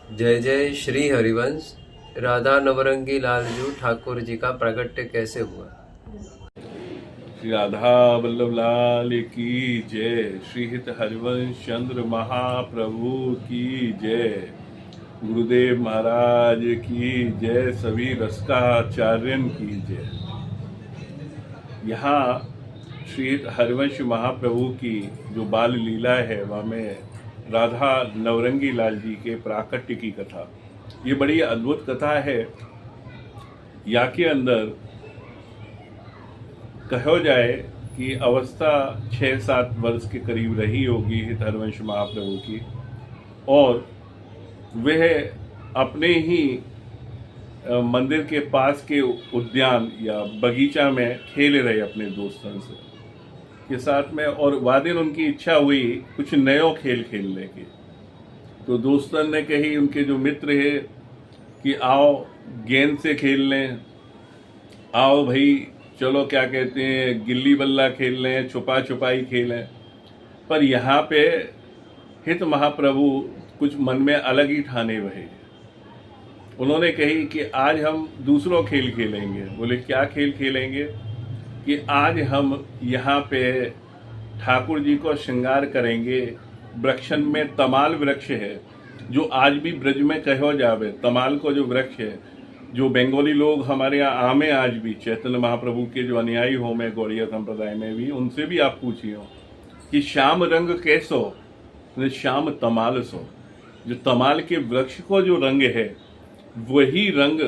जय जय श्री हरिवंश। राधा नवरंगी लालजू ठाकुर जी का प्रागट्य कैसे हुआ? श्री राधा वल्लभ लाल की जय। श्री हित हरिवंश चंद्र महाप्रभु की जय। गुरुदेव महाराज की जय। सभी रसकाचार्यन की जय। यहाँ श्री हित हरिवंश महाप्रभु की जो बाल लीला है वह में राधा नवरंगी लाल जी के प्राकट्य की कथा, ये बड़ी अद्भुत कथा है। या के अंदर कहो जाए कि अवस्था 6-7 वर्ष के करीब रही होगी हित हरिवंश महाप्रभु की, और वह अपने ही मंदिर के पास के उद्यान या बगीचा में खेल रहे अपने दोस्तों से के साथ में, और वादिन उनकी इच्छा हुई कुछ नयो खेल खेलने की। तो दोस्तन ने कही, उनके जो मित्र है, कि आओ गेंद से खेल लें, आओ भाई चलो क्या कहते हैं गिल्ली बल्ला खेल लें, छुपा छुपाई खेलें। पर यहाँ पे हित महाप्रभु कुछ मन में अलग ही ठाने रहे। उन्होंने कही कि आज हम दूसरो खेल खेलेंगे। बोले क्या खेल खेलेंगे? कि आज हम यहाँ पे ठाकुर जी को श्रृंगार करेंगे। वृक्षन में तमाल वृक्ष है, जो आज भी ब्रज में कहो जावे, तमाल को जो वृक्ष है, जो बंगाली लोग हमारे यहाँ आम है आज भी, चैतन्य महाप्रभु के जो अनुयायी हो में गौड़िया संप्रदाय में भी, उनसे भी आप पूछिए कि श्याम रंग कैसो, श्याम तमाल सो। जो तमाल के वृक्ष को जो रंग है वही रंग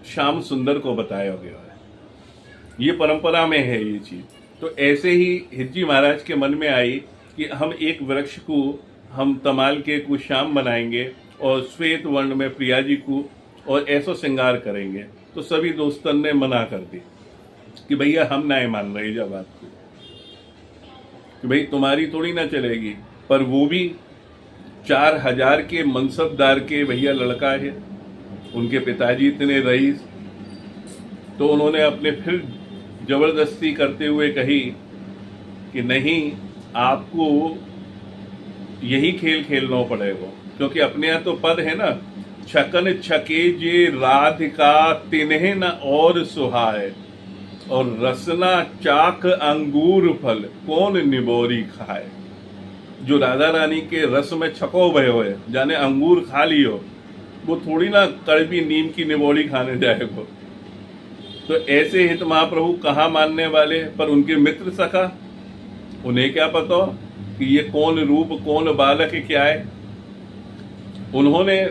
श्याम सुंदर को बताया गया है। ये परंपरा में है ये चीज। तो ऐसे ही हिज्जी महाराज के मन में आई कि हम एक वृक्ष को हम तमाल के को श्याम बनाएंगे और श्वेत वर्ण में प्रिया जी को और ऐसा श्रृंगार करेंगे। तो सभी दोस्तन ने मना कर दी कि भैया हम ना मान रहे जा बात को, कि भाई तुम्हारी थोड़ी ना चलेगी। पर वो भी 4000 के मनसबदार के भैया लड़का है, उनके पिताजी इतने रईस। तो उन्होंने अपने फिर जबरदस्ती करते हुए कही कि नहीं, आपको यही खेल खेलना पड़ेगा, क्योंकि अपने यहाँ तो पद है ना, छकन छके जे राधिका तिन्हे न और सुहाए, और रसना चाक अंगूर फल कौन निबोरी खाए। जो राधा रानी के रस में छको भय हो, जाने अंगूर खा लियो, वो थोड़ी ना कड़वी नीम की निबोड़ी खाने जाएगा। तो ऐसे हित महाप्रभु कहाँ मानने वाले, पर उनके मित्र सखा, उन्हें क्या पता कि ये कौन रूप कौन बालक क्या है। उन्होंने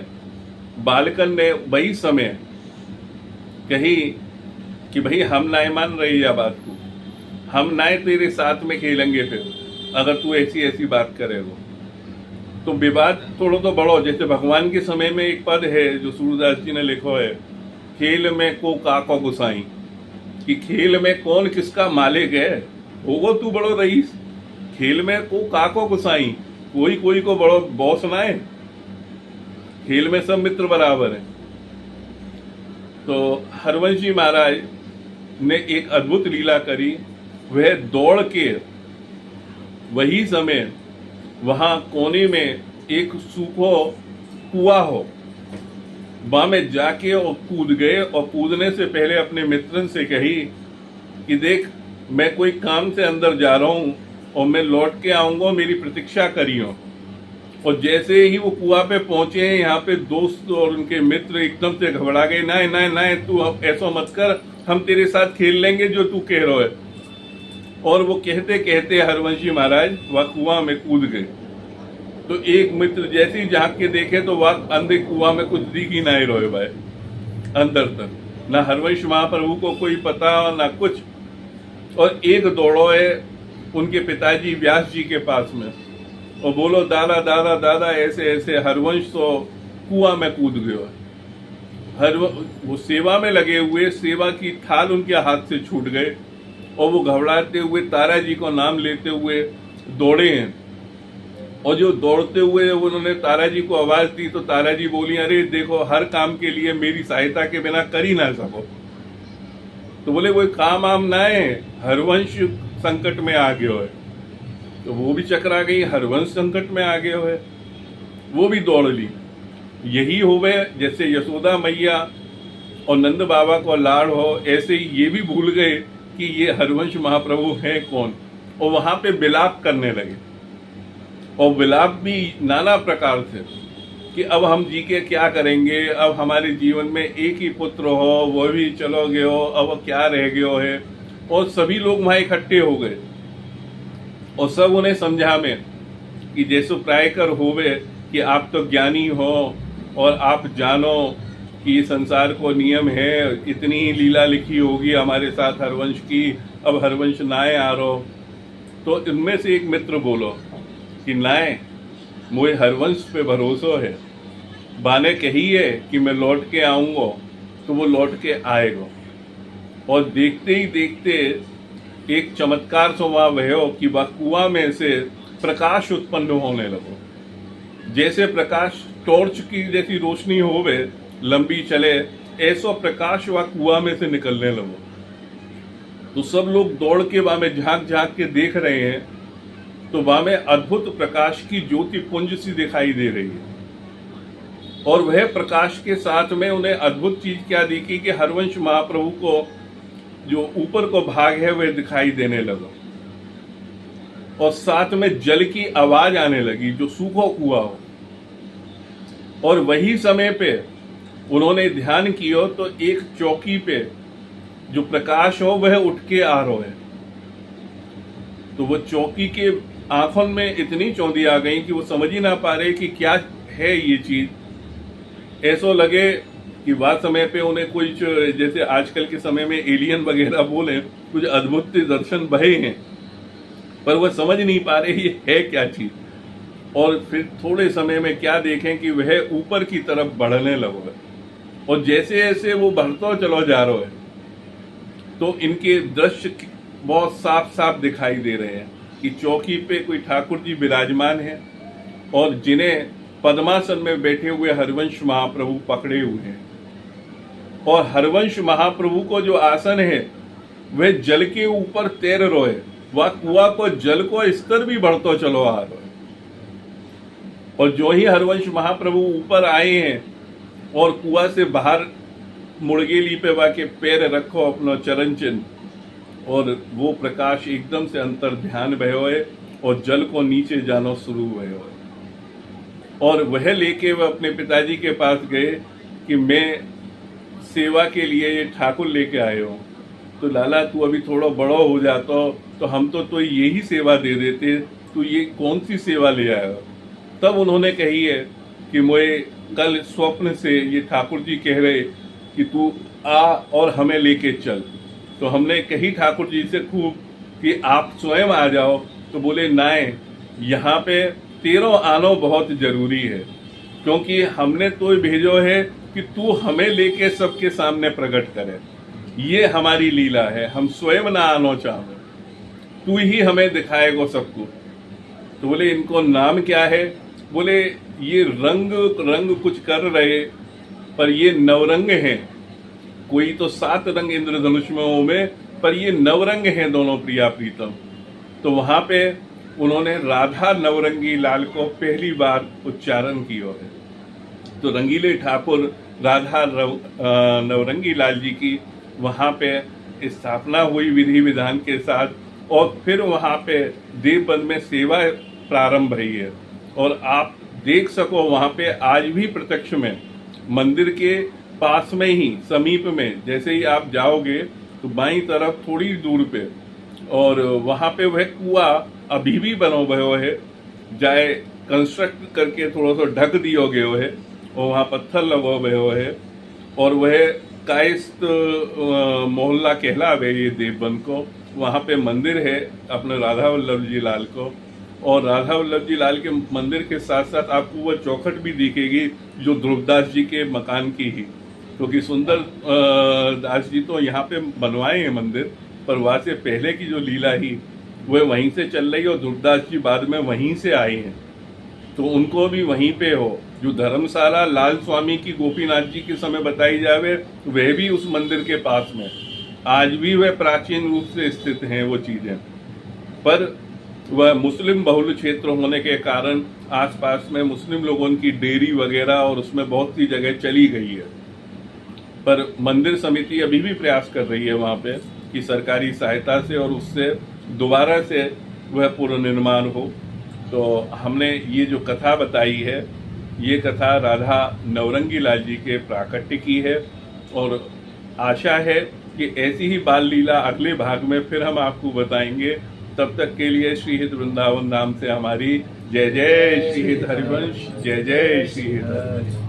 बालकन ने वही समय कही कि भाई हम ना मान रही है बात को, हम ना तेरे साथ में खेलेंगे फिर अगर तू ऐसी ऐसी बात करेगा। तो विवाद थोड़ा तो बढ़ो। जैसे भगवान के समय में एक पद है जो सूरदास जी ने लिखो है, खेल में को काको गुसाई, कि खेल में कौन किसका मालिक है, होगो तू बड़ो रईस। खेल में को काको गुसाई, कोई कोई को बड़ो बॉस ना है, खेल में सब मित्र बराबर है। तो हरवंश जी महाराज ने एक अद्भुत लीला करी। वह दौड़ के वही समय वहां कोने में एक सूखो कुआ हो, वहां में जाके और कूद गए, और कूदने से पहले अपने मित्रन से कही कि देख, मैं कोई काम से अंदर जा रहा हूं और मैं लौट के आऊंगा, मेरी प्रतीक्षा करियो। और जैसे ही वो कुआ पे पहुंचे, यहाँ पे दोस्त और उनके मित्र एकदम से घबरा गए, नहीं नहीं नहीं, तू ऐसा मत कर, हम तेरे साथ खेल लेंगे जो तू कह रहा है। और वो कहते कहते हरवंशी महाराज वह कुआं में कूद गए। तो एक मित्र जैसे ही झांक के देखे तो वह अंधे कुआं में कुछ दिख ही नहीं रहे भाई अंदर तक, ना हरवंश महाप्रभु को कोई पता ना कुछ। और एक दौड़ो है उनके पिताजी व्यास जी के पास में, और बोलो दादा दादा दादा ऐसे ऐसे हरवंश तो कुआं में कूद गयो। वो सेवा में लगे हुए, सेवा की थाल उनके हाथ से छूट गए, और वो घबराते हुए तारा जी को नाम लेते हुए दौड़े हैं। और जो दौड़ते हुए उन्होंने तारा जी को आवाज दी, तो तारा जी बोली, अरे देखो, हर काम के लिए मेरी सहायता के बिना कर ही ना सको। तो बोले वो काम आम ना है, हरवंश संकट में आ गयो है। तो वो भी चकरा गई, हरवंश संकट में आ गयो है, वो भी दौड़ ली। यही होवे जैसे यशोदा मैया और नंद बाबा को लाड़ हो, ऐसे ही ये भी भूल गए कि ये हरवंश महाप्रभु हैं कौन, और वहां पे विलाप करने लगे। और विलाप भी नाना प्रकार से कि अब हम जी के क्या करेंगे, अब हमारे जीवन में एक ही पुत्र हो, वो भी चलो गए हो, अब क्या रह गयो है। और सभी लोग वहां इकट्ठे हो गए और सब उन्हें समझा में कि जैसो प्राय कर होवे कि आप तो ज्ञानी हो और आप जानो कि ये संसार को नियम है, इतनी ही लीला लिखी होगी हमारे साथ हरवंश की, अब हरवंश नाए आ रो। तो इनमें से एक मित्र बोलो कि नाए मुझे हरवंश पे भरोसा है, बाने कही है कि मैं लौट के आऊंगा, तो वो लौट के आएगा। और देखते ही देखते एक चमत्कार सो वहां भयो कि वह कुआं में से प्रकाश उत्पन्न होने लगो। जैसे प्रकाश टॉर्च की जैसी रोशनी होवे, लंबी चले, ऐसा प्रकाश वह कुआं में से निकलने लगो। तो सब लोग दौड़ के वहां में झांक झांक के देख रहे हैं, तो वहां में अद्भुत प्रकाश की ज्योति पुंज सी दिखाई दे रही है। और वह प्रकाश के साथ में उन्हें अद्भुत चीज क्या दिखी कि हरवंश महाप्रभु को जो ऊपर को भाग है वह दिखाई देने लगा, और साथ में जल की आवाज आने लगी जो सूखो कुआ हो। और वही समय पे उन्होंने ध्यान किया तो एक चौकी पे जो प्रकाश हो वह उठ के आ रहा है। तो वो चौकी के आंखों में इतनी चौंधी आ गई कि वो समझ ही ना पा रहे कि क्या है ये चीज। ऐसा लगे कि बाद समय पे उन्हें कुछ जैसे आजकल के समय में एलियन वगैरह बोले, कुछ अद्भुत दर्शन बहे हैं, पर वह समझ नहीं पा रहे ये है क्या चीज। और फिर थोड़े समय में क्या देखें कि वह ऊपर की तरफ बढ़ने लगो है, और जैसे जैसे वो बढ़ता चलो जा रहा है तो इनके दृश्य बहुत साफ साफ दिखाई दे रहे हैं कि चौकी पे कोई ठाकुर जी विराजमान है और जिन्हें पद्मासन में बैठे हुए हरवंश महाप्रभु पकड़े हुए हैं। और हरवंश महाप्रभु को जो आसन है वह जल के ऊपर तैर रहे, वह कुआ को जल को स्तर भी बढ़तो चलो आ रहा है। और जो ही हरवंश महाप्रभु ऊपर आए हैं और कुआ से बाहर मुड़गेली पे वाके पैर रखो अपना चरण चिन्ह, और वो प्रकाश एकदम से अंतर ध्यान भयो है और जल को नीचे जानो शुरू भयो है। और वह लेके वह अपने पिताजी के पास गए कि मैं सेवा के लिए ये ठाकुर लेके आए हो, तो लाला तू अभी थोड़ा बड़ा हो जाता तो हम तो यही सेवा दे देते, तू ये कौन सी सेवा ले आया। तब उन्होंने कही है कि मुझे कल स्वप्न से ये ठाकुर जी कह रहे कि तू आ और हमें लेके चल। तो हमने कही ठाकुर जी से खूब कि आप स्वयं आ जाओ, तो बोले नाए यहाँ पे तेरो आनो बहुत जरूरी है, क्योंकि हमने तो भेजो है कि तू हमें लेके सबके सामने प्रकट करे, ये हमारी लीला है, हम स्वयं ना आनो चाहो, तू ही हमें दिखाएगा सबको। तो बोले इनको नाम क्या है, बोले ये रंग कुछ कर रहे, पर ये नवरंग हैं, कोई तो 7 रंग इंद्रधनुष में, पर ये नवरंग हैं दोनों प्रिया प्रीतम। तो वहां पे उन्होंने राधा नवरंगी लाल को पहली बार उच्चारण किया है। तो रंगीले ठाकुर राधा नवरंगी लाल जी की वहां पे स्थापना हुई विधि विधान के साथ, और फिर वहां पे देवबंद में सेवा प्रारंभ हुई है। और आप देख सको वहां पे आज भी प्रत्यक्ष में मंदिर के पास में ही समीप में जैसे ही आप जाओगे तो बाईं तरफ थोड़ी दूर पे, और वहां पे वह कुआ अभी भी बनो भयो है, जाए कंस्ट्रक्ट करके थोड़ा सा ढक दियो गयो है, और वहां पत्थर लगो भयो है। और वह कायस्थ मोहल्ला कहलावे ये देवबंद को, वहां पे मंदिर है अपने राधा वल्लभ जी लाल को। और राधा वल्लभ जी लाल के मंदिर के साथ साथ आपको वह चौखट भी दिखेगी जो ध्रुवदास जी के मकान की ही, क्योंकि सुंदर दास जी तो यहाँ पे बनवाए हैं मंदिर, पर वहां से पहले की जो लीला ही वह वहीं से चल रही, और ध्रुवदास जी बाद में वहीं से आए हैं, तो उनको भी वहीं पे हो। जो धर्मशाला लाल स्वामी की गोपीनाथ जी के समय बताई जावे वह भी उस मंदिर के पास में, आज भी वह प्राचीन रूप से स्थित हैं वो चीजें। पर वह मुस्लिम बहुल क्षेत्र होने के कारण आसपास में मुस्लिम लोगों की डेयरी वगैरह और उसमें बहुत सी जगह चली गई है, पर मंदिर समिति अभी भी प्रयास कर रही है वहाँ पे कि सरकारी सहायता से और उससे दोबारा से वह पुनर्निर्माण हो। तो हमने ये जो कथा बताई है, ये कथा राधा नवरंगी लाल जी के प्राकट्य की है, और आशा है कि ऐसी ही बाल लीला अगले भाग में फिर हम आपको बताएंगे। तब तक के लिए श्री हित वृंदावन नाम से हमारी जय जय श्री हित हरिवंश, जय जय श्री हित।